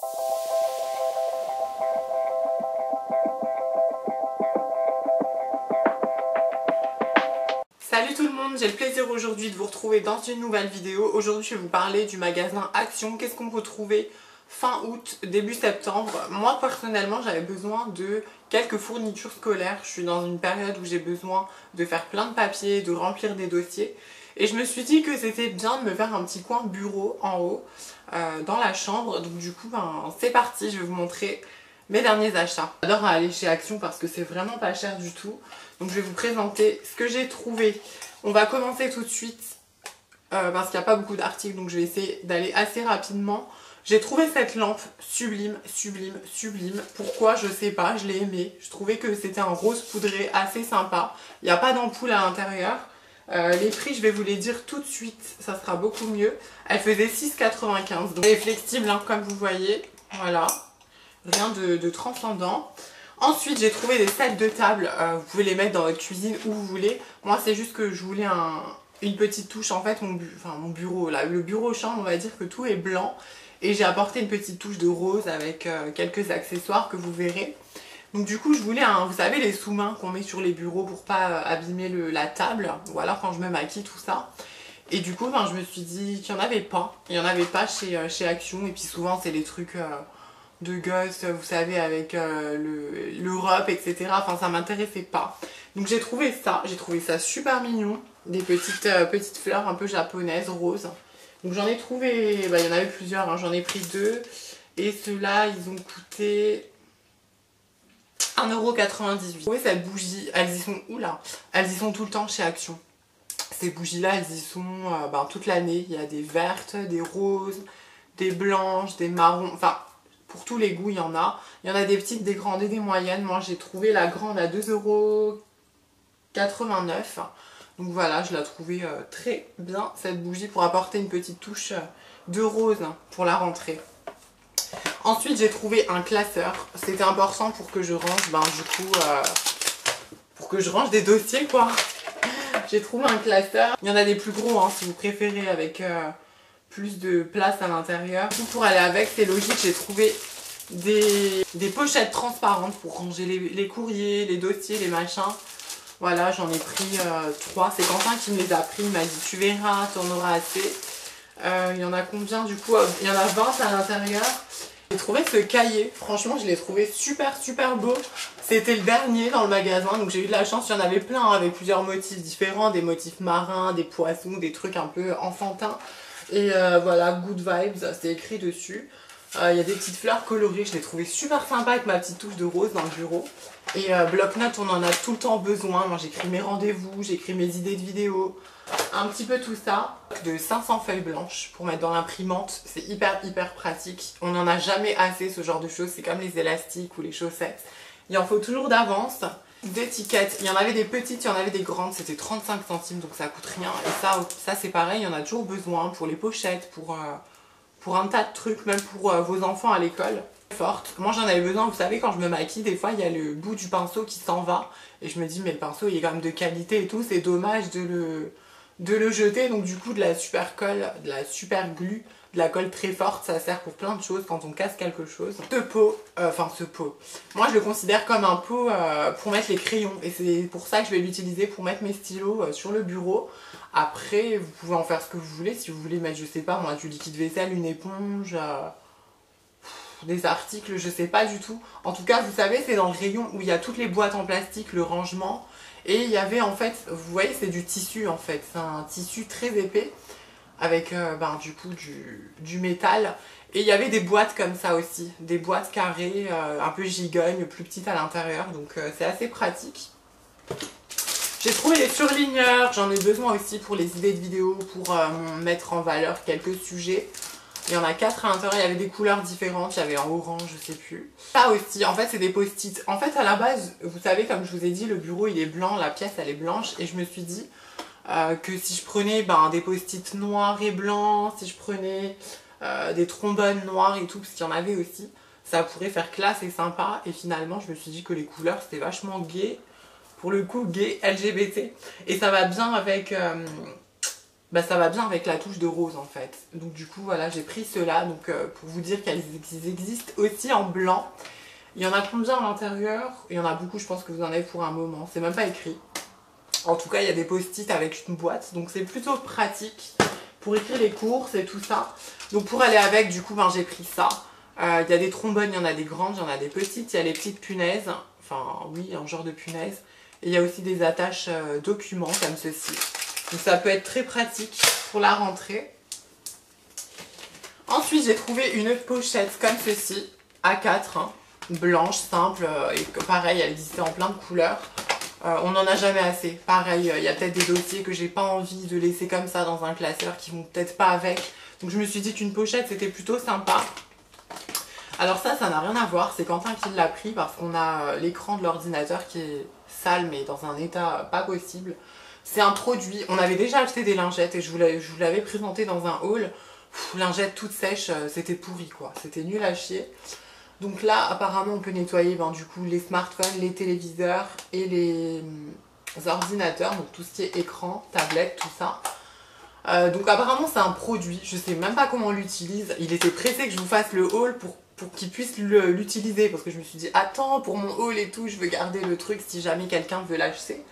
Salut tout le monde, j'ai le plaisir aujourd'hui de vous retrouver dans une nouvelle vidéo. Aujourd'hui je vais vous parler du magasin Action. Qu'est-ce qu'on peut trouver fin août, début septembre? Moi personnellement j'avais besoin de quelques fournitures scolaires. Je suis dans une période où j'ai besoin de faire plein de papiers, de remplir des dossiers. Et je me suis dit que c'était bien de me faire un petit coin bureau en haut dans la chambre. Donc du coup c'est parti, je vais vous montrer mes derniers achats. J'adore aller chez Action parce que c'est vraiment pas cher du tout. Donc je vais vous présenter ce que j'ai trouvé. On va commencer tout de suite parce qu'il n'y a pas beaucoup d'articles, donc je vais essayer d'aller assez rapidement. J'ai trouvé cette lampe sublime, sublime, sublime. Pourquoi? Je sais pas, je l'ai aimée. Je trouvais que c'était un rose poudré assez sympa. Il n'y a pas d'ampoule à l'intérieur. Les prix, je vais vous les dire tout de suite, ça sera beaucoup mieux. Elle faisait 6,95 €. Donc elle est flexible hein, comme vous voyez. Voilà. Rien de transcendant. Ensuite, j'ai trouvé des sets de table. Vous pouvez les mettre dans votre cuisine où vous voulez. Moi, c'est juste que je voulais une petite touche. En fait, mon bureau, là, le bureau chambre, on va dire que tout est blanc. Et j'ai apporté une petite touche de rose avec quelques accessoires que vous verrez. Donc du coup, je voulais, vous savez, les sous-mains qu'on met sur les bureaux pour pas abîmer la table. Ou alors quand je me maquille, tout ça. Et du coup, je me suis dit qu'il n'y en avait pas. Il n'y en avait pas chez Action. Et puis souvent, c'est les trucs de gosses, vous savez, avec l'Europe, etc. Enfin, ça m'intéressait pas. Donc j'ai trouvé ça super mignon. Des petites fleurs un peu japonaises, roses. Donc j'en ai trouvé, il y en avait plusieurs, hein. J'en ai pris 2. Et ceux-là, ils ont coûté 1,98 €. J'ai trouvé cette bougie, elles y sont, oula, elles y sont tout le temps chez Action. Ces bougies-là, elles y sont toute l'année. Il y a des vertes, des roses, des blanches, des marrons, enfin... Pour tous les goûts, il y en a. Il y en a des petites, des grandes et des moyennes. Moi, j'ai trouvé la grande à 2,89 €. Donc voilà, je la trouvais très bien, cette bougie, pour apporter une petite touche de rose pour la rentrée. Ensuite, j'ai trouvé un classeur. C'était important pour que je range, pour que je range des dossiers, quoi. J'ai trouvé un classeur. Il y en a des plus gros, hein, si vous préférez, avec... plus de place à l'intérieur. Pour aller avec, c'est logique, j'ai trouvé des pochettes transparentes pour ranger les courriers, les dossiers, les machins. Voilà, j'en ai pris 3. C'est Quentin qui me les a pris, il m'a dit tu verras, tu en auras assez. Il y en a combien du coup? Il y en a 20 à l'intérieur. J'ai trouvé ce cahier, franchement je l'ai trouvé super super beau. C'était le dernier dans le magasin, donc j'ai eu de la chance, il y en avait plein hein, avec plusieurs motifs différents, des motifs marins, des poissons, des trucs un peu enfantins. Et voilà, good vibes, c'est écrit dessus. Il y a des petites fleurs colorées, je l'ai trouvé super sympa avec ma petite touche de rose dans le bureau. Et bloc-notes, on en a tout le temps besoin. Moi j'écris mes rendez-vous, j'écris mes idées de vidéos, un petit peu tout ça. De 500 feuilles blanches pour mettre dans l'imprimante, c'est hyper pratique. On n'en a jamais assez ce genre de choses, c'est comme les élastiques ou les chaussettes. Il en faut toujours d'avance. D'étiquettes, il y en avait des petites, il y en avait des grandes, c'était 35 centimes donc ça coûte rien. Et ça c'est pareil, il y en a toujours besoin pour les pochettes, pour un tas de trucs, même pour vos enfants à l'école. Forte. Moi j'en avais besoin, vous savez, quand je me maquille, des fois il y a le bout du pinceau qui s'en va. Et je me dis mais le pinceau il est quand même de qualité et tout, c'est dommage de le jeter. Donc du coup de la super colle, de la super glue, de la colle très forte, ça sert pour plein de choses quand on casse quelque chose. Ce pot, moi je le considère comme un pot pour mettre les crayons. Et c'est pour ça que je vais l'utiliser pour mettre mes stylos sur le bureau. Après, vous pouvez en faire ce que vous voulez. Si vous voulez mettre, je sais pas moi, du liquide vaisselle, une éponge, des articles, je sais pas du tout. En tout cas, vous savez, c'est dans le rayon où il y a toutes les boîtes en plastique, le rangement. Et il y avait en fait, vous voyez, c'est du tissu en fait. C'est un tissu très épais. Avec du coup du métal. Et il y avait des boîtes comme ça aussi, des boîtes carrées, un peu gigognes, plus petites à l'intérieur, donc c'est assez pratique. J'ai trouvé les surligneurs, j'en ai besoin aussi pour les idées de vidéos, pour mettre en valeur quelques sujets. Il y en a 4 à l'intérieur, il y avait des couleurs différentes, il y avait en orange, je sais plus. Ça aussi, en fait c'est des post-it. En fait à la base, vous savez, comme je vous ai dit, le bureau il est blanc, la pièce elle est blanche, et je me suis dit... que si je prenais des post-it noirs et blancs, si je prenais des trombones noirs et tout, parce qu'il y en avait aussi, ça pourrait faire classe et sympa. Et finalement, je me suis dit que les couleurs, c'était vachement gay, pour le coup, gay, LGBT. Et ça va bien avec bah, ça va bien avec la touche de rose en fait. Donc du coup voilà, j'ai pris ceux-là donc pour vous dire qu'ils existent aussi en blanc. Il y en a combien à l'intérieur? Il y en a beaucoup, je pense que vous en avez pour un moment, c'est même pas écrit. En tout cas il y a des post-it avec une boîte, donc c'est plutôt pratique pour écrire les courses et tout ça. Donc pour aller avec, du coup ben, j'ai pris ça. Il y a des trombones, il y en a des grandes, il y en a des petites, il y a les petites punaises, enfin oui un genre de punaise. Et il y a aussi des attaches documents comme ceci. Donc ça peut être très pratique pour la rentrée. Ensuite j'ai trouvé une pochette comme ceci, A4, hein, blanche, simple, et pareil elle existait en plein de couleurs. On n'en a jamais assez. Pareil, il y a peut-être des dossiers que j'ai pas envie de laisser comme ça dans un classeur qui vont peut-être pas avec. Donc je me suis dit qu'une pochette c'était plutôt sympa. Alors ça n'a rien à voir, c'est Quentin qui l'a pris parce qu'on a l'écran de l'ordinateur qui est sale mais dans un état pas possible. C'est un produit, on avait déjà acheté des lingettes et je vous l'avais présenté dans un haul. Lingettes toutes sèches, c'était pourri quoi, c'était nul à chier. Donc là apparemment on peut nettoyer ben, du coup les smartphones, les téléviseurs et les ordinateurs, donc tout ce qui est écran, tablette, tout ça. Donc apparemment c'est un produit, je sais même pas comment on l'utilise. Il était pressé que je vous fasse le haul pour qu'il puisse l'utiliser parce que je me suis dit attends pour mon haul et tout je veux garder le truc si jamais quelqu'un veut l'acheter.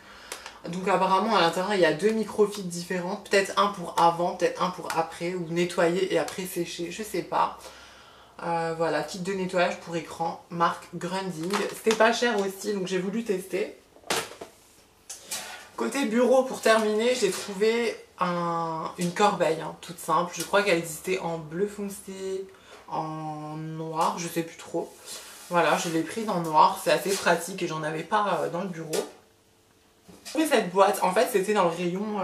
Donc apparemment à l'intérieur il y a deux microfibres différentes, peut-être un pour avant, peut-être un pour après, ou nettoyer et après sécher, je sais pas. Voilà, kit de nettoyage pour écran, marque Grunding. C'était pas cher aussi donc j'ai voulu tester. Côté bureau pour terminer, j'ai trouvé une corbeille hein, toute simple. Je crois qu'elle existait en bleu foncé, en noir, je sais plus trop. Voilà, je l'ai prise en noir, c'est assez pratique et j'en avais pas dans le bureau. J'ai trouvé cette boîte, en fait c'était dans le rayon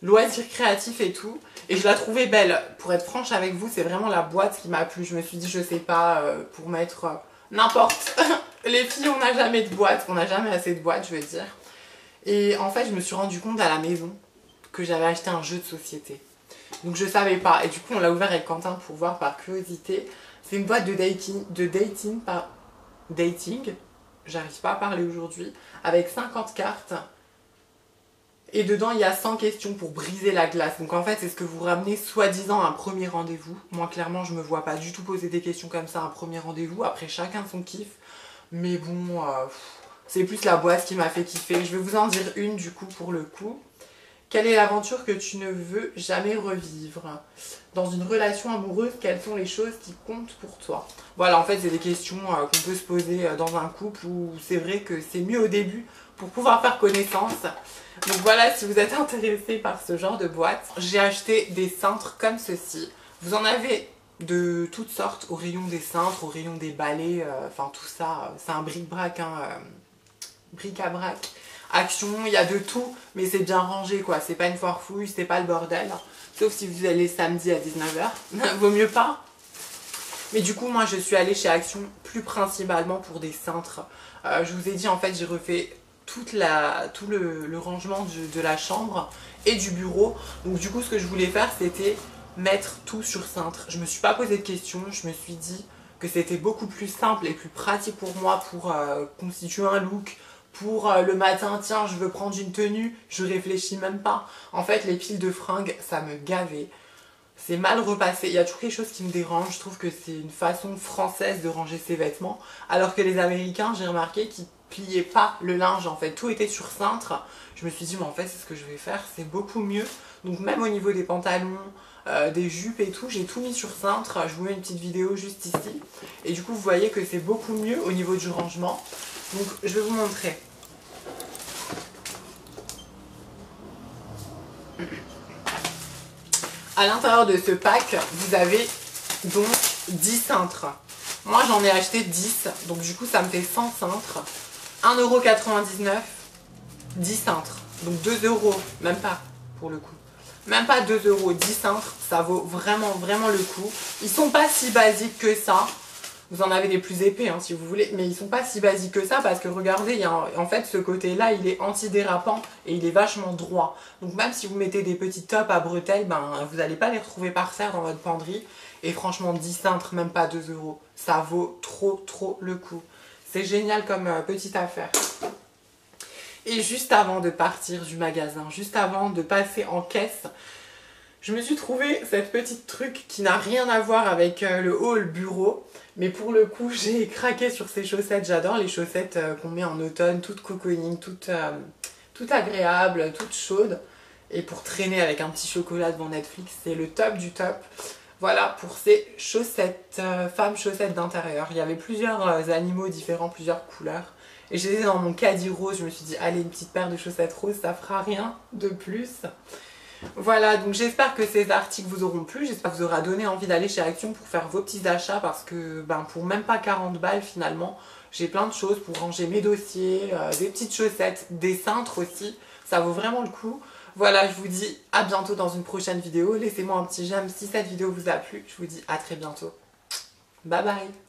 loisirs créatifs et tout. Et je la trouvais belle. Pour être franche avec vous, c'est vraiment la boîte qui m'a plu. Je me suis dit, je sais pas, pour mettre n'importe. Les filles, on n'a jamais de boîte, on n'a jamais assez de boîtes, je veux dire. Et en fait, je me suis rendu compte à la maison que j'avais acheté un jeu de société. Donc je savais pas. Et du coup, on l'a ouvert avec Quentin pour voir par curiosité. C'est une boîte de dating. J'arrive pas à parler aujourd'hui. Avec 50 cartes. Et dedans, il y a 100 questions pour briser la glace. Donc en fait, c'est ce que vous ramenez soi-disant à un premier rendez-vous. Moi, clairement, je me vois pas du tout poser des questions comme ça à un premier rendez-vous. Après, chacun son kiff. Mais bon, c'est plus la boîte qui m'a fait kiffer. Je vais vous en dire une du coup pour le coup. Quelle est l'aventure que tu ne veux jamais revivre? Dans une relation amoureuse, quelles sont les choses qui comptent pour toi? Voilà, en fait, c'est des questions qu'on peut se poser dans un couple où c'est vrai que c'est mieux au début pour pouvoir faire connaissance. Donc voilà, si vous êtes intéressé par ce genre de boîte, j'ai acheté des cintres comme ceci. Vous en avez de toutes sortes, au rayon des cintres, au rayon des balais, enfin tout ça, c'est un bric-brac, hein, bric-à-brac. Action, il y a de tout, mais c'est bien rangé quoi, c'est pas une foire fouille, c'est pas le bordel. Sauf si vous allez samedi à 19h, vaut mieux pas. Mais du coup, moi je suis allée chez Action plus principalement pour des cintres. Je vous ai dit en fait, j'ai refait tout le rangement de la chambre et du bureau. Donc du coup, ce que je voulais faire, c'était mettre tout sur cintre. Je me suis pas posé de questions, je me suis dit que c'était beaucoup plus simple et plus pratique pour moi pour constituer un look. Pour le matin, tiens, je veux prendre une tenue, je réfléchis même pas. En fait, les piles de fringues, ça me gavait. C'est mal repassé. Il y a toujours quelque chose qui me dérange. Je trouve que c'est une façon française de ranger ses vêtements. Alors que les Américains, j'ai remarqué qu'ils pliaient pas le linge en fait. Tout était sur cintre. Je me suis dit, mais en fait, c'est ce que je vais faire. C'est beaucoup mieux. Donc même au niveau des pantalons, des jupes et tout, j'ai tout mis sur cintre. Je vous mets une petite vidéo juste ici. Et du coup, vous voyez que c'est beaucoup mieux au niveau du rangement. Donc je vais vous montrer. À l'intérieur de ce pack, vous avez donc 10 cintres. Moi j'en ai acheté 10, donc du coup ça me fait 100 cintres. 1,99 €, 10 cintres. Donc 2 €, même pas pour le coup. Même pas 2 €, 10 cintres, ça vaut vraiment le coup. Ils sont pas si basiques que ça. Vous en avez des plus épais hein, si vous voulez, mais ils sont pas si basiques que ça parce que regardez, il y a en fait ce côté-là, il est antidérapant et il est vachement droit. Donc même si vous mettez des petits tops à bretelles, ben, vous n'allez pas les retrouver par terre dans votre penderie. Et franchement, 10 cintres, même pas 2 €, ça vaut trop le coup. C'est génial comme petite affaire. Et juste avant de partir du magasin, juste avant de passer en caisse, je me suis trouvé cette petite truc qui n'a rien à voir avec le haul bureau. Mais pour le coup, j'ai craqué sur ces chaussettes. J'adore les chaussettes qu'on met en automne, toutes cocooning, toutes agréables, toutes chaudes. Et pour traîner avec un petit chocolat devant Netflix, c'est le top du top. Voilà pour ces chaussettes, femmes chaussettes d'intérieur. Il y avait plusieurs animaux différents, plusieurs couleurs. Et j'étais dans mon caddie rose, je me suis dit, allez, une petite paire de chaussettes roses, ça fera rien de plus. Voilà, donc j'espère que ces articles vous auront plu, j'espère que vous aura donné envie d'aller chez Action pour faire vos petits achats parce que pour même pas 40 balles finalement, j'ai plein de choses pour ranger mes dossiers, des petites chaussettes, des cintres aussi, ça vaut vraiment le coup. Voilà, je vous dis à bientôt dans une prochaine vidéo, laissez-moi un petit j'aime si cette vidéo vous a plu, je vous dis à très bientôt. Bye bye.